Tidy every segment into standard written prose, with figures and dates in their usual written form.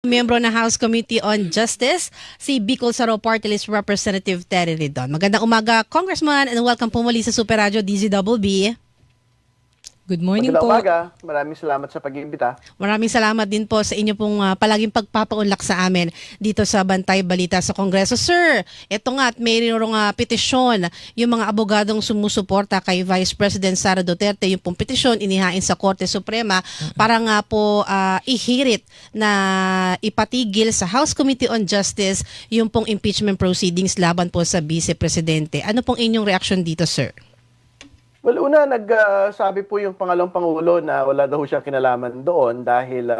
Miyembro ng House Committee on Justice, si Bicol Saro Party List Representative Terry Ridon. Magandang umaga, Congressman, and welcome po muli sa Super Radio DZBB. Good morning Magandang po. umaga. Maraming salamat sa pag-iimbita. Maraming salamat din po sa inyo pong palaging pagpapaunlak sa amin dito sa Bantay Balita sa Kongreso. Sir, ito nga at mayroong petisyon yung mga abogadong sumusuporta kay Vice President Sara Duterte. Yung pong petisyon inihain sa Korte Suprema para nga po ihirit na ipatigil sa House Committee on Justice yung pong impeachment proceedings laban po sa Vice Presidente. Ano pong inyong reaksyon dito, sir? Well, una, nagsabi po yung pangalawang Pangulo na wala daw siyang kinalaman doon dahil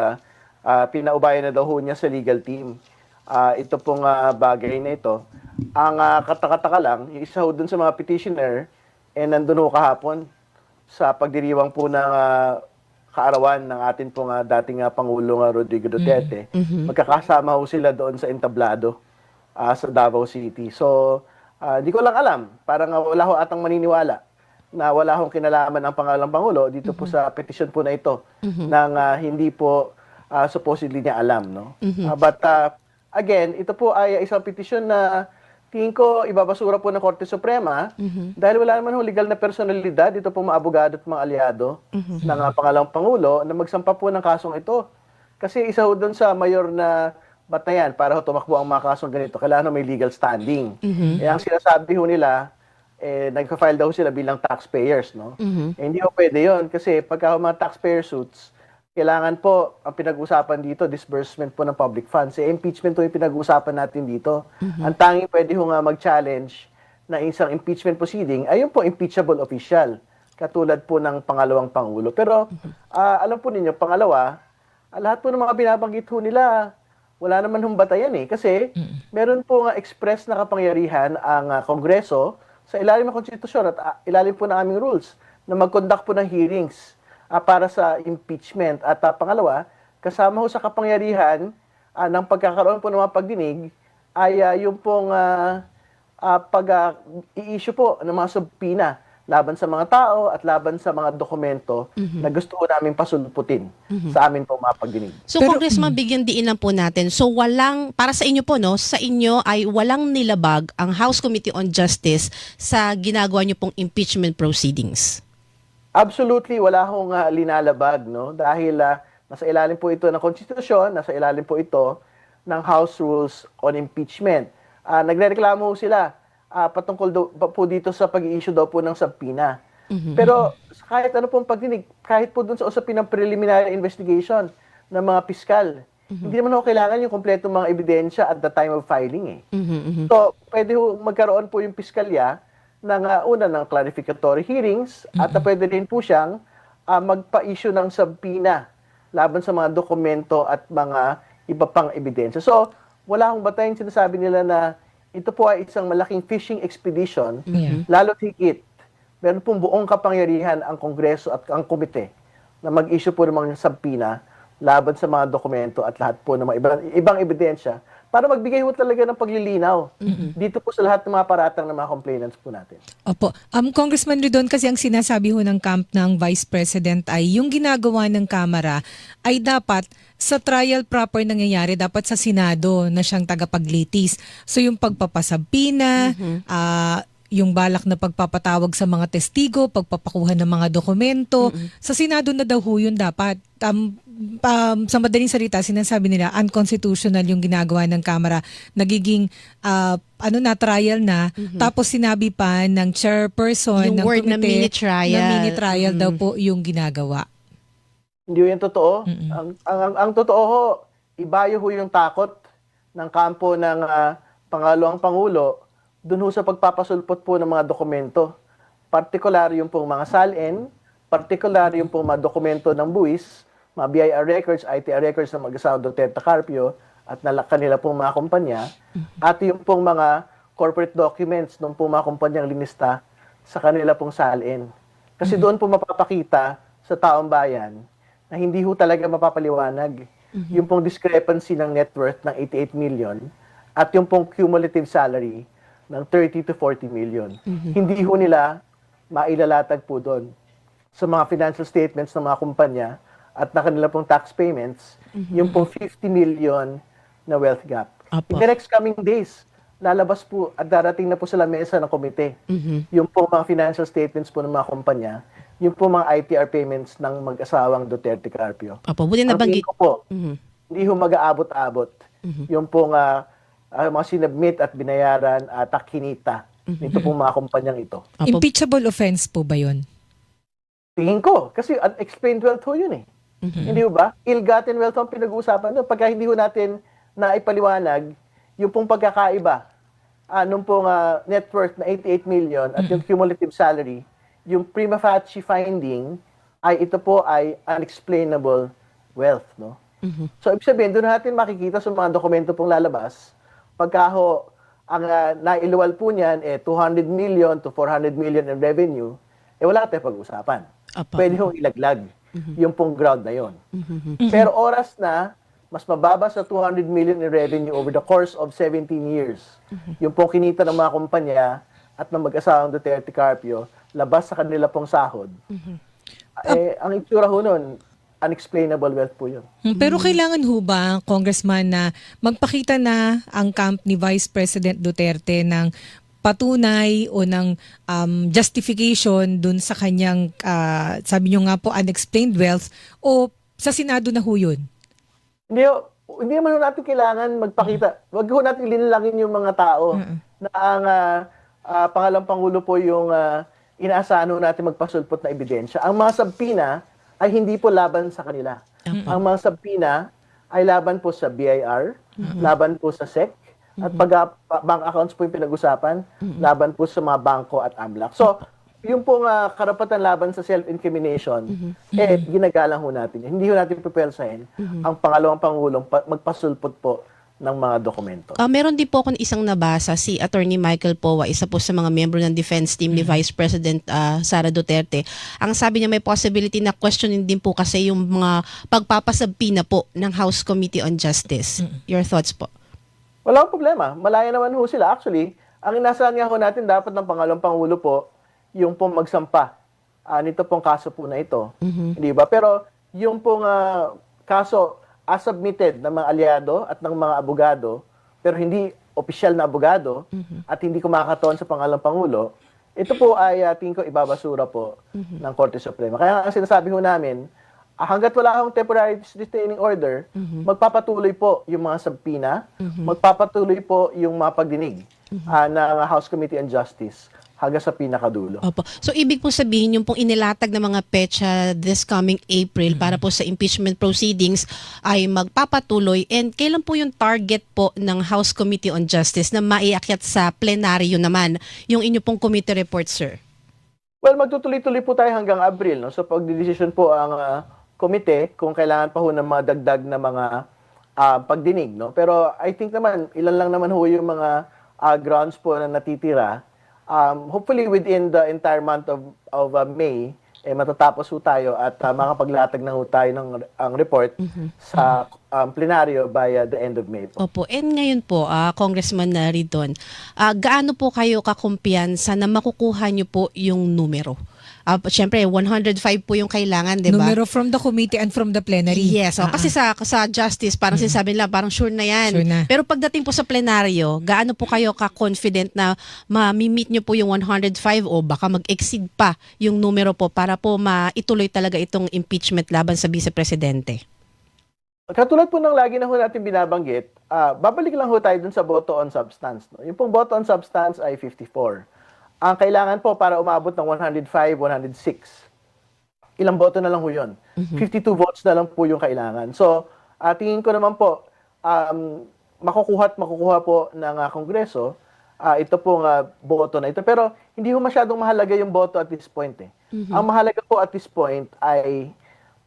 pinaubayan na daw niya sa legal team. Ito pong bagay na ito. Ang katakataka lang, yung isa doon sa mga petitioner, nandun kahapon sa pagdiriwang po ng kaarawan ng atin pong dating Pangulong Rodrigo Duterte. Magkakasama ho sila doon sa entablado sa Davao City. So, di ko lang alam. Parang wala ho atang maniniwala na wala hong kinalaman ang pangalawang Pangulo dito po sa petition po na ito nang hindi po supposedly niya alam. No? But again, ito po ay isang petition na tingin ko ibabasura po ng Korte Suprema dahil wala naman hong legal na personalidad dito po mga abogado at mga aliado ng pangalawang Pangulo na magsampa po ng kasong ito. Kasi isa ho doon sa mayor na batayan para ho tumakbo ang mga kasong ganito, kailangan may legal standing. Ang sinasabi ho nila, nagpa-file daw sila bilang taxpayers, no? Hindi po pwede yun kasi pagka mga taxpayer suits, kailangan po, ang pinag-usapan dito, disbursement po ng public funds. Impeachment po yung pinag-usapan natin dito. Ang tanging pwede ho nga mag-challenge na isang impeachment proceeding ay yung po impeachable official, katulad po ng pangalawang Pangulo. Pero alam po ninyo, pangalawa, lahat po ng mga binabanggit ho nila, wala naman hong batayan eh. Kasi meron po nga express na kapangyarihan ang Kongreso sa ilalim ng konstitusyon at ilalim po ng aming rules na mag-conduct po ng hearings para sa impeachment. At pangalawa, kasama ho sa kapangyarihan ng pagkakaroon po ng mga pagdinig ay yung pong pag-i-issue po ng mga subpoena laban sa mga tao at laban sa mga dokumento na gusto ko namin pasulputin sa amin po mga pagdinig. So, Congressman, bigyan diin lang po natin. So, para sa inyo po, no, sa inyo ay walang nilabag ang House Committee on Justice sa ginagawa niyo pong impeachment proceedings? Absolutely, wala akong linalabag, no? Dahil nasa ilalim po ito ng konstitusyon, nasa ilalim po ito ng House Rules on Impeachment. Nagrereklamo sila patungkol po dito sa pag-i-issue daw po ng subpoena. Pero kahit ano pong pagdinig, kahit po dun sa usapin ng preliminary investigation ng mga piskal, hindi naman ako kailangan yung kompletong mga ebidensya at the time of filing. So, pwede magkaroon po yung piskalya ng una ng clarificatory hearings at pwede rin po siyang magpa-issue ng subpoena laban sa mga dokumento at mga iba pang ebidensya. So, wala akong batayin sinasabi nila na ito po ay isang malaking fishing expedition, lalo't higit. Meron pong buong kapangyarihan ang Kongreso at ang komite na mag-issue po ng mga subpoena laban sa mga dokumento at lahat po ng mga ibang ebidensya para magbigay po talaga ng paglilinaw dito po sa lahat ng mga paratang ng mga complainants po natin. Opo. Congressman Ridon, kasi ang sinasabi ho ng camp ng Vice President ay yung ginagawa ng Kamara ay dapat sa trial proper nangyayari, dapat sa Senado na siyang tagapaglitis. So yung pagpapasabina, yung balak na pagpapatawag sa mga testigo, pagpapakuha ng mga dokumento, sa Senado na daw ho yun dapat. Sa madaling salita, sinasabi nila, unconstitutional yung ginagawa ng Kamara. Nagiging trial na. Tapos sinabi pa ng chairperson Yung ng word komite na mini-trial. na mini-trial daw po yung ginagawa. Hindi yan totoo. Ang totoo ho, ibayo ho yung takot ng kampo ng pangalawang Pangulo dun ho sa pagpapasulpot po ng mga dokumento. Partikular yung pong mga SALN, partikular yung pong mga dokumento ng buwis, mga BIR records, ITR records ng mag-asawa Duterte Carpio at kanila pong mga kumpanya, at yung pong mga corporate documents ng pong mga kumpanyang linista sa kanila pong SALN. Kasi doon po mapapakita sa taong bayan na hindi ho talaga mapapaliwanag yung pong discrepancy ng net worth ng 88 million at yung pong cumulative salary ng 30 to 40 million. Hindi ho nila mailalatag po doon sa mga financial statements ng mga kumpanya at na kanila pong tax payments yung pong 50 million na wealth gap. Apo. In the next coming days, lalabas po at darating na po sa mesa ng komite yung pong mga financial statements po ng mga kumpanya, yung pong mga ITR payments ng mag-asawang Duterte Carpio. Opo, buti na Ang tingin banggit. ko po, hindi ho mag-aabot-abot yung pong mga sinabmit at binayaran at kinita nito pong mga kumpanyang ito. Opo. Impeachable offense po ba yun? Tingin ko, kasi unexplained wealth ho yun eh. Hindi ho ba? Ill-gotten wealth ang pinag-uusapan doon. Pagka hindi ho natin naipaliwanag, yung pong pagkakaiba, nung pong net worth na 88 million at yung cumulative salary, yung prima facie finding, ay ito po ay unexplainable wealth. No? So, ibig sabihin, doon natin makikita sa mga dokumento pong lalabas, pagka ho, ang nailuwal po niyan, 200 million to 400 million in revenue, wala tayong pag-usapan. Opo. Pwede hong ilaglag yung pong ground na yon. Pero oras na, mas mababa sa 200 million in revenue over the course of 17 years. Yung pong kinita ng mga kumpanya at ng mag-asawang Duterte Carpio, labas sa kanila pong sahod. Ang itsura ho nun, unexplainable wealth po yun. Pero kailangan ho ba, Congressman, na magpakita na ang camp ni Vice President Duterte ng patunay o ng justification dun sa kanyang, sabi nyo nga po, unexplained wealth, o sa Senado na ho yun? Hindi naman ho natin kailangan magpakita. Wag ho natin linalangin yung mga tao na ang pangalang Pangulo po yung inaasahan ho natin magpasulpot na ebidensya. Ang mga sabpina ay hindi po laban sa kanila. Ang mga sabpina ay laban po sa BIR, laban po sa SEC, at pag bank accounts po yung pinag-usapan, laban po sa mga bangko at AMLAC. So, yung pong karapatan laban sa self-incrimination, ginagalang ho natin. Hindi ho natin pipelsahin ang pangalawang Pangulong magpasulpot po ng mga dokumento. Meron din po akong isang nabasa, si Attorney Michael Powa, isa po sa mga miyembro ng defense team ni Vice President Sara Duterte. Ang sabi niya may possibility na questionin din po kasi yung mga pagpapasabpina po ng House Committee on Justice. Your thoughts po? Wala akong problema. Malaya naman ho sila. Actually, ang inasahan nga ho natin dapat ng pangalawang Pangulo po, yung pong magsampa nito pong kaso po na ito. Hindi ba? Pero yung pong kaso as submitted ng mga aliado at ng mga abogado, pero hindi opisyal na abogado at hindi kumakatuon sa pangalawang Pangulo, ito po ay tingin ko ibabasura po ng Korte Suprema. Kaya ang sinasabi ho namin, hanggat wala akong temporary restraining order, magpapatuloy po yung mga subpoena, magpapatuloy po yung mga pagdinig ng House Committee on Justice hanggang sa pinakadulo. Opo. So, ibig po sabihin, yung pong inilatag na mga petsa this coming April para po sa impeachment proceedings ay magpapatuloy. And kailan po yung target po ng House Committee on Justice na maiakyat sa plenaryo naman yung inyo pong committee report, sir? Well, magtutuloy-tuloy po tayo hanggang Abril. No? So, pagdidesisyon po ang komite kung kailangan pa ho ng mga dagdag na mga pagdinig. No? Pero I think naman, ilan lang naman ho yung mga grounds po na natitira. Hopefully within the entire month of May, matatapos ho tayo at makapaglatag na ho tayo ng ang report sa plenaryo by the end of May po. Opo. And ngayon po, Congressman Ridon, gaano po kayo kakumpiyansa na makukuha nyo po yung numero? Siyempre, 105 po yung kailangan, di ba? Numero from the committee and from the plenary. Yes. Kasi sa justice, parang sinasabi nila, parang sure na yan. Sure na. Pero pagdating po sa plenaryo, gaano po kayo ka-confident na ma-meet nyo po yung 105 o baka mag-exceed pa yung numero po para po maituloy talaga itong impeachment laban sa vice-presidente? Katulad po ng lagi na ho natin binabanggit, babalik lang ho tayo dun sa boto on substance. No? Yung pong boto on substance ay 54. Ang kailangan po para umabot ng 105, 106, ilang boto na lang ho yun? 52 votes na lang po yung kailangan. So, tingin ko naman po, makukuha po ng Kongreso ito pong boto na ito. Pero hindi ho masyadong mahalaga yung boto at this point. Ang mahalaga po at this point ay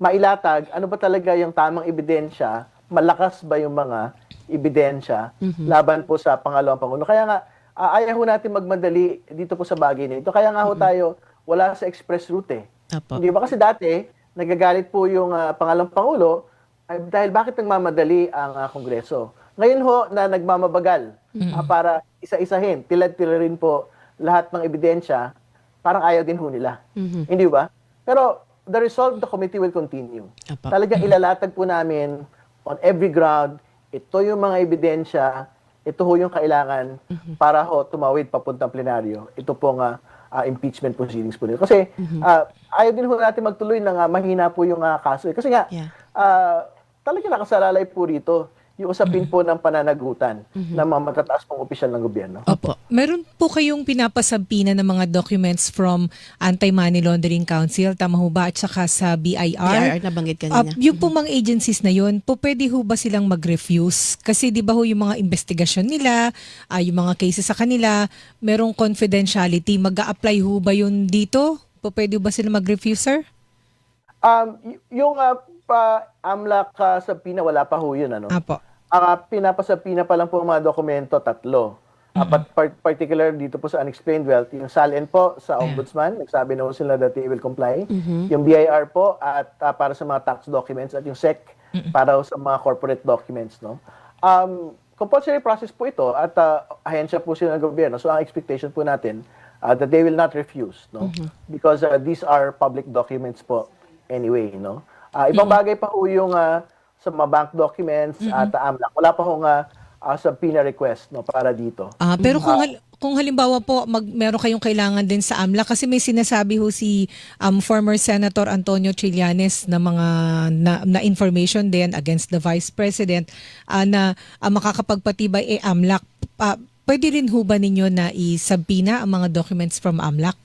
mailatag ano ba talaga yung tamang ebidensya, malakas ba yung mga ebidensya laban po sa pangalawang Pangulo. Kaya nga, ayaw ho natin magmadali dito po sa bagay nito. Kaya nga ho tayo wala sa express route. Apo. Hindi ba kasi dati, nagagalit po yung pangalawang Pangulo dahil bakit nagmamadali ang Kongreso. Ngayon ho na nagmamabagal para isa-isahin, tilad-tilarin po lahat ng ebidensya, parang ayaw din ho nila. Hindi ba? Pero the result of the committee will continue. Apo. Talagang ilalatag po namin on every ground, ito yung mga ebidensya, ito ho yung kailangan para ho tumawid papuntang plenaryo. Ito pong impeachment proceedings po nila. Kasi ayaw din ho natin magtuloy na mahina po yung kaso. Kasi nga, Yeah. talaga nakasalalay po rito yung usapin po ng pananagutan ng mga matataas pong opisyal ng gobyerno. Opo. Meron po kayong pinapasampina ng mga documents from Anti-Money Laundering Council, tama ho ba, at saka sa BIR? BIR nabanggit kanina. Yung pong mga agencies na yun, po pwede ho ba silang mag-refuse? Kasi di ba ho yung mga investigasyon nila, yung mga cases sa kanila, merong confidentiality. Mag-a-apply ho ba yun dito? Po pwede ho ba silang mag-refuse, sir? Yung AMLAC sa PINA, wala pa ho yun. Ano? Apo. Ang pinapasapina pa lang po ang mga dokumento, 3. Particular dito po sa unexplained wealth, yung SALN po sa Ombudsman, nagsabi na po sila that they will comply. Yung BIR po at para sa mga tax documents at yung SEC para sa mga corporate documents. No? Compulsory process po ito at ahensya po sila ng gobyerno. So ang expectation po natin that they will not refuse. No? Because these are public documents po anyway. No? Ibang bagay pa po yung sa mga bank documents at AMLAC. Wala pa hong sa PINA request no, para dito. Pero kung halimbawa po meron kayong kailangan din sa AMLA kasi may sinasabi ho si former Senator Antonio Trillanes na mga na information din against the Vice President na makakapagpatibay AMLAC. Pwede rin ho ba ninyo na isabina ang mga documents from AMLAC?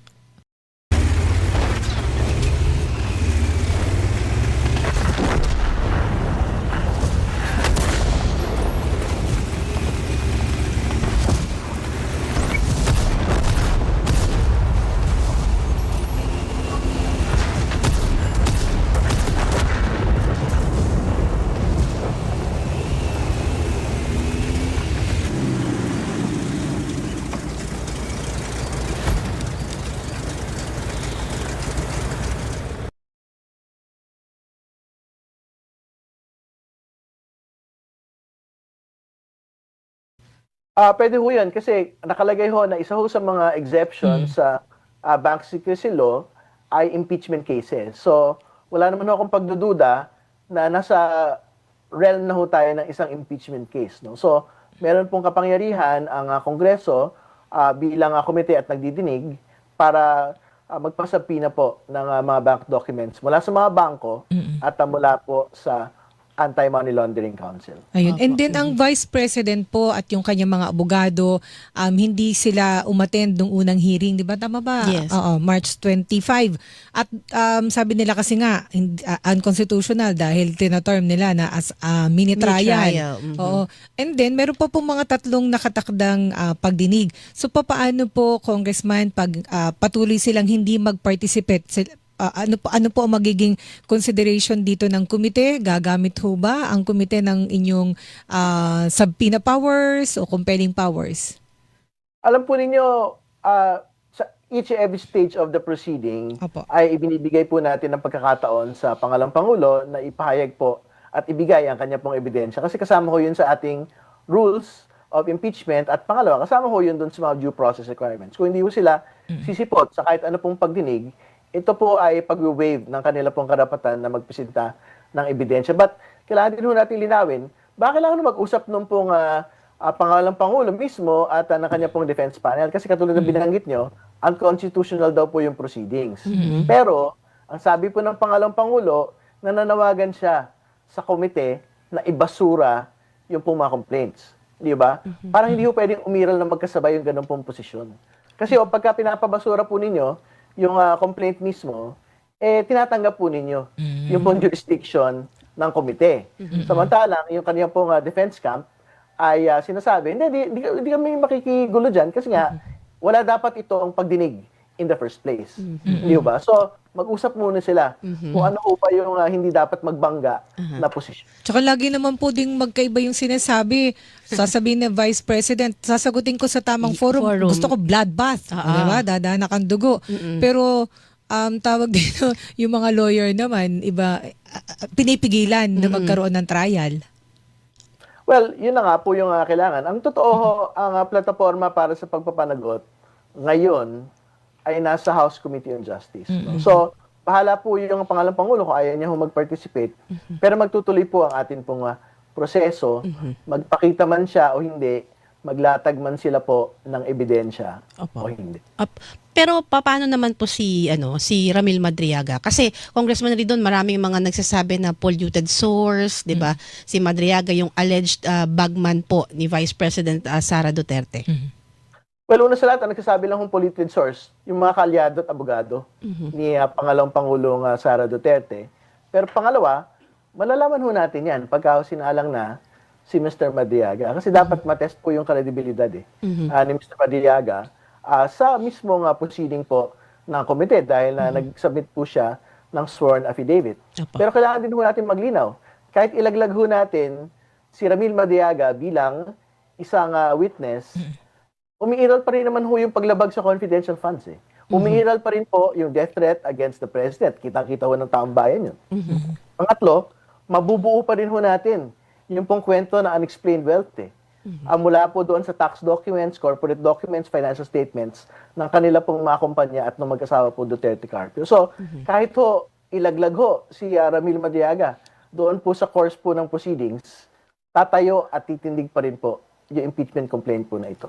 Pwede ho yun kasi nakalagay ho na isa ho sa mga exceptions sa bank secrecy law ay impeachment cases. So, wala naman ho akong pagdududa na nasa realm na ho tayo ng isang impeachment case. No? So, meron pong kapangyarihan ang Kongreso bilang komite at nagdidinig para magpasapina po ng mga bank documents mula sa mga bangko at mula po sa Anti-Money Laundering Council. Ayun. And then ang Vice President po at yung kanyang mga abogado, hindi sila umattend nung unang hearing, di ba? Tama ba? Yes. Oo, March 25. At sabi nila kasi nga, unconstitutional dahil tinaterm nila na as mini trial. Oo. And then, meron pa pong mga 3 nakatakdang pagdinig. So, paano po, Congressman, pag patuloy silang hindi mag-participate, ano po ang magiging consideration dito ng komite? Gagamit ho ba ang komite ng inyong subpoena powers o compelling powers? Alam po ninyo, sa each and every stage of the proceeding Opo. ay ibinibigay po natin ng pagkakataon sa Pangalawang Pangulo na ipahayag po at ibigay ang kanya pong ebidensya. Kasi kasama ho yun sa ating rules of impeachment at pangalawa, kasama ho yun dun sa mga due process requirements. Kung hindi ho sila sisipot sa kahit ano pong pagdinig, ito po ay pag-waive ng kanila pong karapatan na magpresenta ng ebidensya. But kailangan din ho natin linawin, bakit kailangan mag-usap nung pong Pangalawang Pangulo mismo at ng kanya pong defense panel? Kasi katulad ng binanggit nyo, unconstitutional daw po yung proceedings. Pero, ang sabi po ng Pangalawang Pangulo, nananawagan siya sa komite na ibasura yung pong mga complaints. Di ba? Parang hindi ho pwedeng umiral na magkasabay yung ganun pong posisyon. Kasi pagka pinapabasura po ninyo, yung complaint mismo, tinatanggap po ninyo yung pong jurisdiction ng komite. Samantalang, yung kanyang pong defense camp ay sinasabi, hindi kami makikigulo dyan kasi nga, wala dapat ito ang pagdinig in the first place. Hindi ba? So, mag-usap muna sila kung ano pa yung hindi dapat magbangga na posisyon. Tsaka lagi naman po ding magkaiba yung sinasabi. Sasabihin ng Vice President, sasagutin ko sa tamang forum. Gusto ko bloodbath. Diba? Dadanak ang dugo. Pero tawag dito, yung mga lawyer naman, iba, pinipigilan na magkaroon ng trial. Well, yun na nga po yung kailangan. Ang totoo, ang plataforma para sa pagpapanagot ngayon ay nasa House Committee on Justice. No? So, bahala po yung Pangalawang Pangulo kung ayaw niya mag-participate. Pero magtutuloy po ang atin pong proseso, magpakita man siya o hindi, maglatag man sila po ng ebidensya Opo. o hindi. Pero paano naman po si Ramil Madriaga? Kasi Congressman Ridon, maraming mga nagsasabi na polluted source, 'di ba? Si Madriaga yung alleged bagman po ni Vice President Sara Duterte. Well, una sa lahat, ang nagsasabi lang kung polluted source, yung mga kaalyado at abogado ni pangalawang Pangulong Sara Duterte. Pero pangalawa, malalaman ho natin yan pagka sinalang na si Mr. Madriaga. Kasi dapat matest po yung kredibilidad ni Mr. Madriaga sa mismong proceeding po ng komite dahil nag-submit po siya ng sworn affidavit. Opo. Pero kailangan din ho natin maglinaw. Kahit ilaglag ho natin si Ramil Madriaga bilang isang witness, umiiral pa rin naman ho yung paglabag sa confidential funds. Umiiral pa rin po yung death threat against the president. Kitang-kita ho ng taong bayan yun. Pangatlo, mabubuo pa rin ho natin yung pong kwento na unexplained wealth. Mula po doon sa tax documents, corporate documents, financial statements ng kanila pong mga kumpanya at ng mag-asawa po Duterte Carpio. So, kahit ho ilaglag ho si Ramil Madriaga doon po sa course po ng proceedings, tatayo at titindig pa rin po yung impeachment complaint po na ito.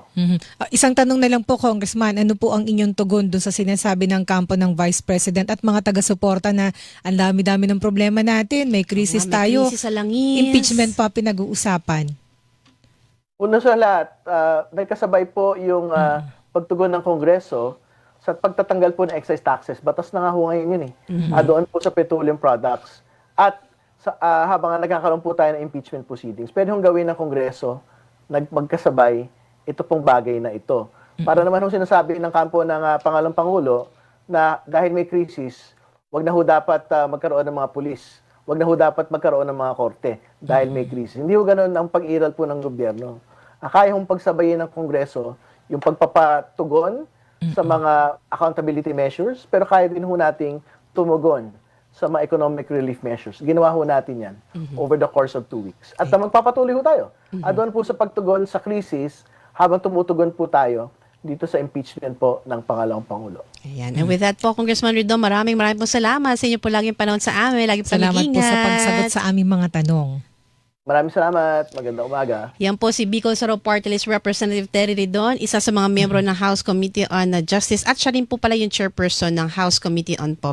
Isang tanong na lang po, Congressman, ano po ang inyong tugon doon sa sinasabi ng kampo ng Vice President at mga taga-suporta na ang dami-dami ng problema natin, may krisis May tayo, krisis sa langis. impeachment pa pinag-uusapan? Una sa lahat, nagkasabay po yung pagtugon ng Kongreso sa pagtatanggal po ng excise taxes. Batas na nga ho ngayon yun doon po sa petroleum products. At habang nagkakaroon po tayo ng impeachment proceedings, pwede hong gawin ng Kongreso magkasabay ito pong bagay na ito. Para naman hong sinasabi ng kampo ng Pangalawang Pangulo na dahil may krisis, wag na ho dapat magkaroon ng mga pulis. Wag na ho dapat magkaroon ng mga korte dahil may krisis. Hindi ho ganun ang pag-iral po ng gobyerno. Kaya hong pagsabayin ng Kongreso yung pagpapatugon sa mga accountability measures, pero kaya din ho nating tumugon sa mga economic relief measures. Ginawa ho natin yan over the course of 2 weeks. At magpapatuloy ho tayo. Doon po sa pagtugon sa krisis, habang tumutugon po tayo dito sa impeachment po ng Pangalawang Pangulo. Ayan. And with that po, Congressman Ridon, maraming po salamat sa inyo po laging panahon sa amin. Lagi po Salamat po sa pagsagot sa aming mga tanong. Maraming salamat. Magandang umaga. Yan po si Bicol Saro Party List Representative Terry Ridon, isa sa mga miyembro ng House Committee on Justice at siya rin po pala yung chairperson ng House Committee on Public